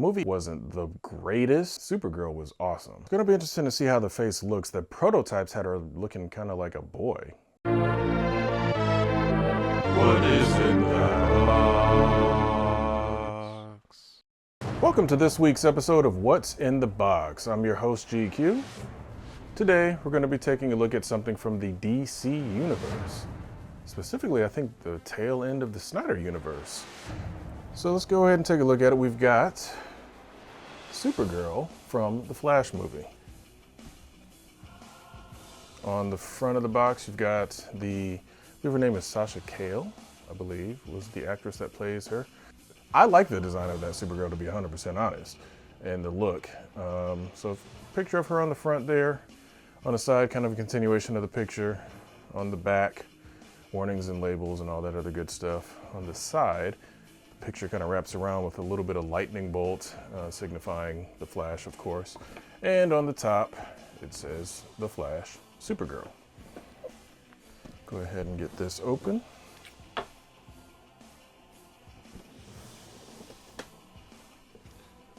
movie wasn't the greatest. Supergirl was awesome. It's gonna be interesting to see how the face looks. The prototypes had her looking kind of like a boy. What is in that box? Welcome to this week's episode of What's in the Box. I'm your host, GQ. Today, we're going to be taking a look at something from the DC universe. Specifically, I think the tail end of the Snyder universe. So let's go ahead and take a look at it. We've got Supergirl from the Flash movie. On the front of the box, you've got her name is Sasha Cale, I believe, was the actress that plays her. I like the design of that Supergirl, to be 100% honest, and the look. So picture of her on the front there. On the side, kind of a continuation of the picture. On the back, warnings and labels and all that other good stuff. On the side, the picture kind of wraps around with a little bit of lightning bolt, signifying the Flash, of course. And on the top, it says The Flash, Supergirl. Go ahead and get this open.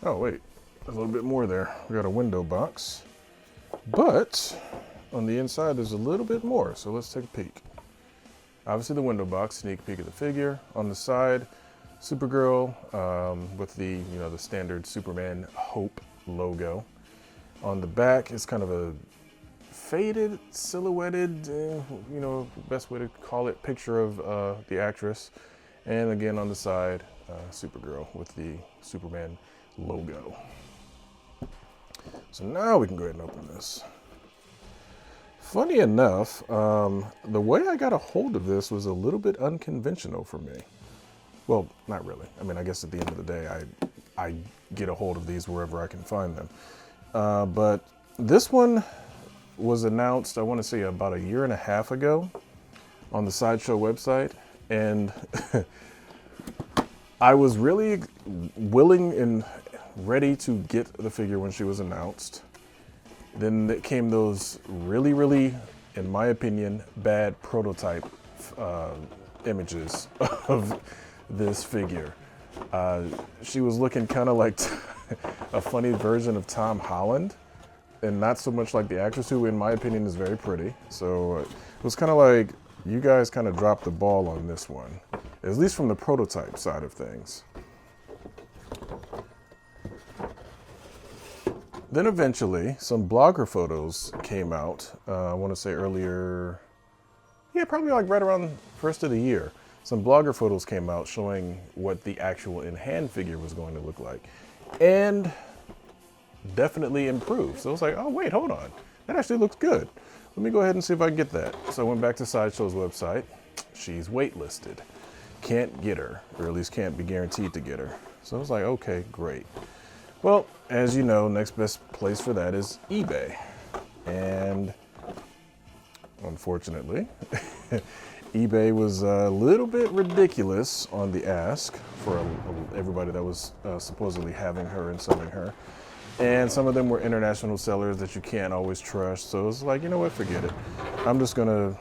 Oh wait, there's a little bit more there. We got a window box, but on the inside there's a little bit more, so let's take a peek. Obviously the window box, sneak peek of the figure. On the side, Supergirl with the the standard Superman Hope logo. On the back is kind of a faded, silhouetted, best way to call it, picture of the actress. And again on the side, Supergirl with the Superman logo. So now we can go ahead and open this. Funny enough, the way I got a hold of this was a little bit unconventional for me. Well, not really. I mean, I guess at the end of the day, I get a hold of these wherever I can find them. But this one was announced, I want to say about a year and a half ago on the Sideshow website. And I was really willing and ready to get the figure when she was announced. Then there came those really, in my opinion, bad prototype images of this figure. She was looking kind of like a funny version of Tom Holland, and not so much like the actress, who in my opinion is very pretty. So it was kind of like, you guys kind of dropped the ball on this one, at least from the prototype side of things. Then eventually, some blogger photos came out, I want to say earlier, probably like right around the first of the year. Some blogger photos came out showing what the actual in-hand figure was going to look like. And definitely improved. So I was like, oh wait, hold on. That actually looks good. Let me go ahead and see if I can get that. So I went back to Sideshow's website. She's waitlisted. Can't get her, or at least can't be guaranteed to get her. So I was like, okay, great. Well, as you know, next best place for that is eBay. And unfortunately, eBay was a little bit ridiculous on the ask for everybody that was supposedly having her and selling her. And some of them were international sellers that you can't always trust. So it was like, you know what, forget it. I'm just gonna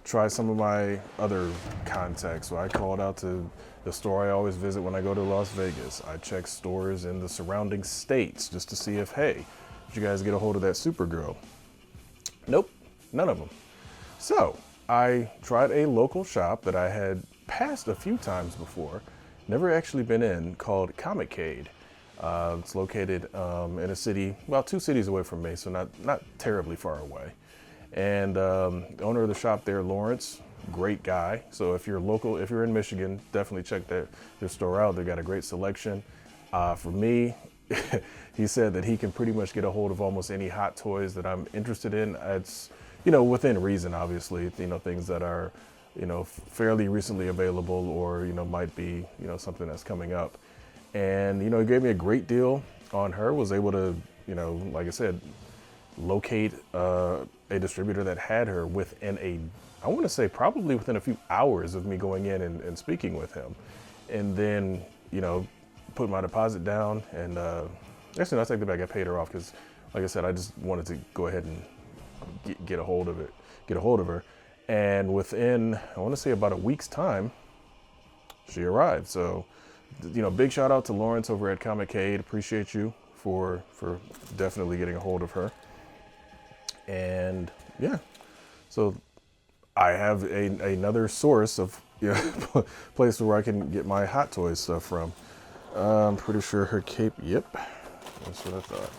try some of my other contacts. So I called out to the store I always visit when I go to Las Vegas. I checked stores in the surrounding states just to see if, hey, did you guys get a hold of that Supergirl? Nope, none of them. So I tried a local shop that I had passed a few times before, never actually been in, called Comic-Cade. It's located in a city, about 2 cities away from me, so not terribly far away. And the owner of the shop there, Lawrence, great guy. So if you're local, if you're in Michigan, definitely check their store out. They got a great selection. For me, he said that he can pretty much get a hold of almost any hot toys that I'm interested in. It's, within reason, obviously, things that are, fairly recently available or, might be, something that's coming up. And, he gave me a great deal on her, was able to, like I said, locate a distributor that had her within I want to say probably within a few hours of me going in and speaking with him. And then, put my deposit down and, actually, no, I take it back, I paid her off because, like I said, I just wanted to go ahead and get a hold of her. And within, I want to say about a week's time, she arrived. So you know, big shout out to Lawrence over at a.k.a. Appreciate you for definitely getting a hold of her. And yeah, so I have another source of, you know, place where I can get my Hot Toys stuff from. I'm pretty sure her cape, yep, that's what I thought.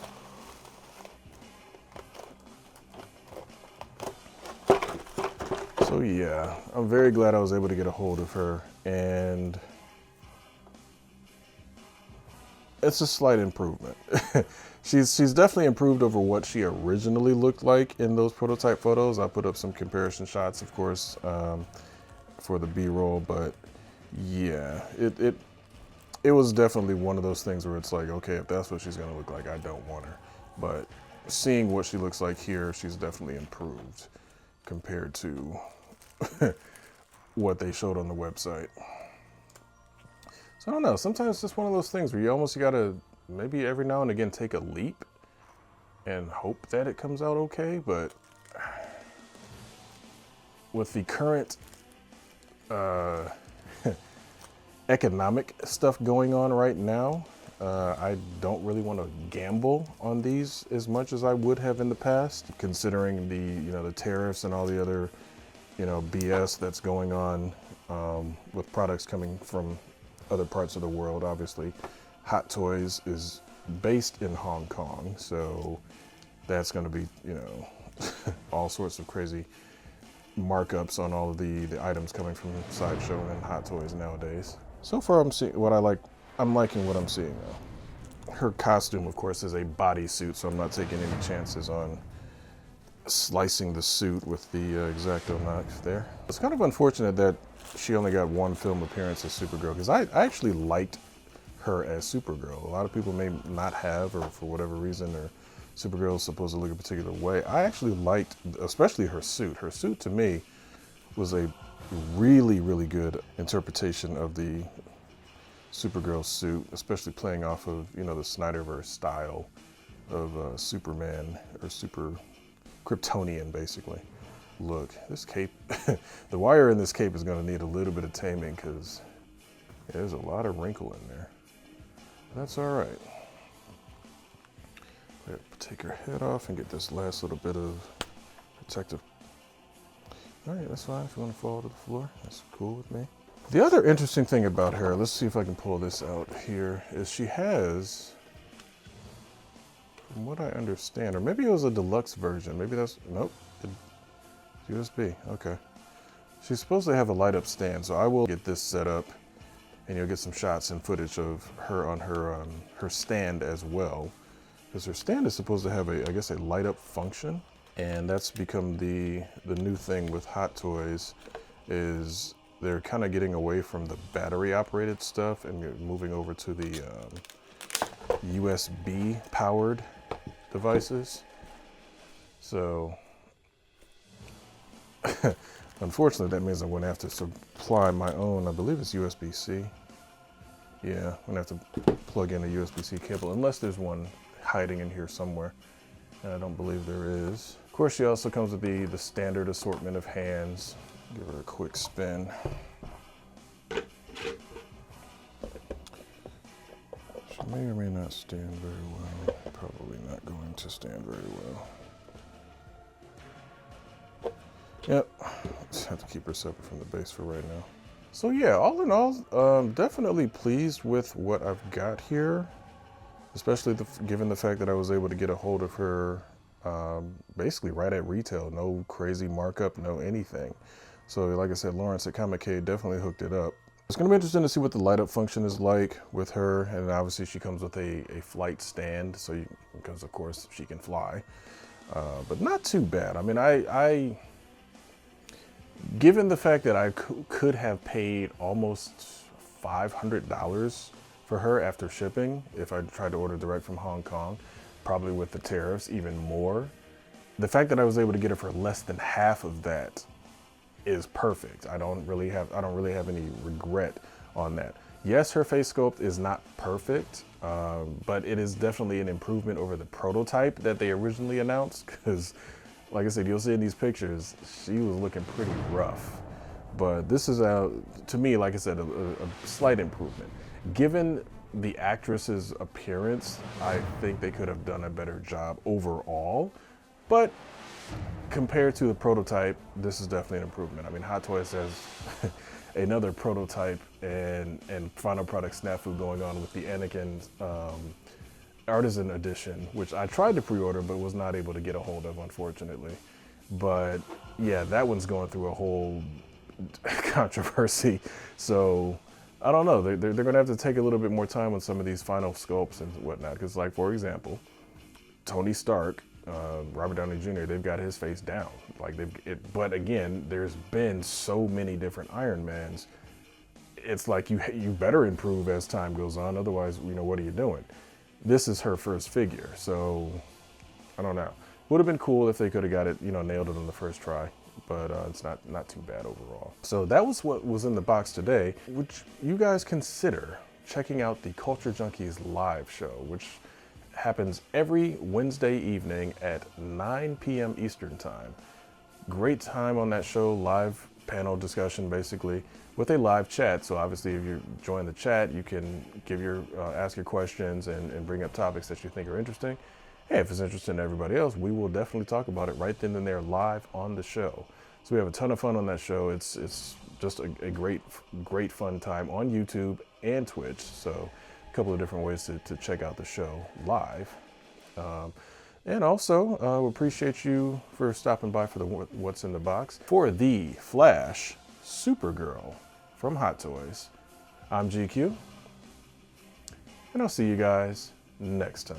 So yeah, I'm very glad I was able to get a hold of her, and it's a slight improvement. She's definitely improved over what she originally looked like in those prototype photos. I put up some comparison shots, of course, for the B-roll, but yeah, it was definitely one of those things where it's like, okay, if that's what she's gonna look like, I don't want her. But seeing what she looks like here, she's definitely improved compared to what they showed on the website. So I don't know, sometimes it's just one of those things where you gotta maybe every now and again take a leap and hope that it comes out okay, but with the current economic stuff going on right now, I don't really want to gamble on these as much as I would have in the past, considering the tariffs and all the other BS that's going on with products coming from other parts of the world. Obviously, Hot Toys is based in Hong Kong, so that's going to be all sorts of crazy markups on all of the items coming from Sideshow and Hot Toys nowadays. So far, I'm seeing what I like. I'm liking what I'm seeing though. Her costume, of course, is a bodysuit, so I'm not taking any chances on slicing the suit with the X-Acto knife there. It's kind of unfortunate that she only got one film appearance as Supergirl, because I actually liked her as Supergirl. A lot of people may not have, or for whatever reason, or Supergirl is supposed to look a particular way. I actually liked, especially her suit. Her suit, to me, was a really, really good interpretation of the Supergirl suit, especially playing off of, the Snyderverse style of Superman, or Super Kryptonian, basically. Look, this cape, the wire in this cape is going to need a little bit of taming, because there's a lot of wrinkle in there. That's all right. Take her head off and get this last little bit of protective. All right, that's fine. If you want to fall to the floor, that's cool with me. The other interesting thing about her, let's see if I can pull this out here, is she has, from what I understand, or maybe it was a deluxe version. Maybe that's, nope, USB, okay. She's supposed to have a light up stand, so I will get this set up and you'll get some shots and footage of her on her stand as well. Because her stand is supposed to have I guess a light up function, and that's become the new thing with Hot Toys, is they're kind of getting away from the battery operated stuff and you're moving over to the USB powered devices. So unfortunately, that means I'm going to have to supply my own, I believe it's USB-C. Yeah, I'm going to have to plug in a USB-C cable, unless there's one hiding in here somewhere, and I don't believe there is. Of course, she also comes with the standard assortment of hands. Give her a quick spin. She may or may not stand very well. Probably not going to stand very well. Yep, just have to keep her separate from the base for right now. So yeah, all in all, definitely pleased with what I've got here. Especially given the fact that I was able to get a hold of her basically right at retail. No crazy markup, no anything. So like I said, Lawrence at a.k.a. definitely hooked it up. It's going to be interesting to see what the light up function is like with her. And obviously she comes with a flight stand, so because of course she can fly. But not too bad. I mean, given the fact that I could have paid almost $500 for her after shipping, if I tried to order direct from Hong Kong, probably with the tariffs even more. The fact that I was able to get her for less than half of that is perfect. I don't really have any regret on that. Yes, her face sculpt is not perfect, but it is definitely an improvement over the prototype that they originally announced, because like I said, you'll see in these pictures, she was looking pretty rough. But this is, to me, like I said, a slight improvement. Given the actress's appearance, I think they could have done a better job overall. But compared to the prototype, this is definitely an improvement. I mean, Hot Toys has another prototype and final product snafu going on with the Anakin Artisan Edition, which I tried to pre-order but was not able to get a hold of, unfortunately. But yeah, that one's going through a whole controversy. So I don't know. They're going to have to take a little bit more time on some of these final sculpts and whatnot. Because, like, for example, Tony Stark, Robert Downey Jr., they've got his face down. Like but again, there's been so many different Iron Mans. It's like you better improve as time goes on. Otherwise, what are you doing? This is her first figure, so I don't know. Would have been cool if they could have got it, nailed it on the first try. But it's not too bad overall. So that was what was in the box today. Would you guys consider checking out the Culture Junkies live show, which happens every Wednesday evening at 9 p.m. Eastern time. Great time on that show, live panel discussion basically with a live chat. So obviously if you join the chat, you can give ask your questions and bring up topics that you think are interesting. Hey, if it's interesting to everybody else, we will definitely talk about it right then and there live on the show. So we have a ton of fun on that show. It's just a great fun time on YouTube and Twitch. So a couple of different ways to check out the show live. And also, we appreciate you for stopping by for the What's in the Box. For the Flash Supergirl from Hot Toys, I'm GQ, and I'll see you guys next time.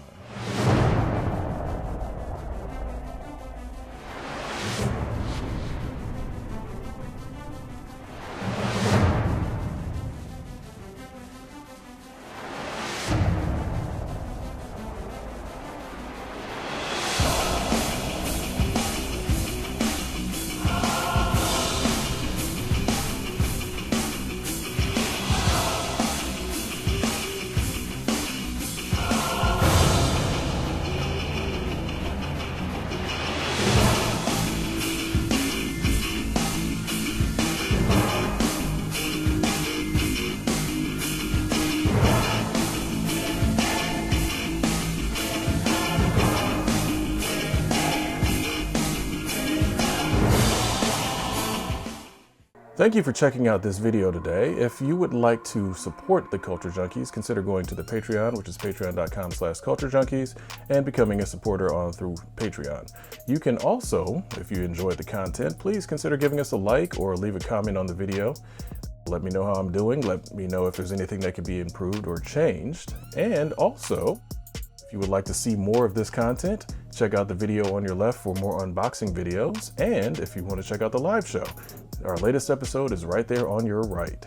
Thank you for checking out this video today. If you would like to support the Culture Junkies, consider going to the Patreon, which is patreon.com/culturejunkies, and becoming a supporter through Patreon. You can also, if you enjoyed the content, please consider giving us a like or leave a comment on the video. Let me know how I'm doing. Let me know if there's anything that could be improved or changed. And also, if you would like to see more of this content, check out the video on your left for more unboxing videos. And if you want to check out the live show, our latest episode is right there on your right.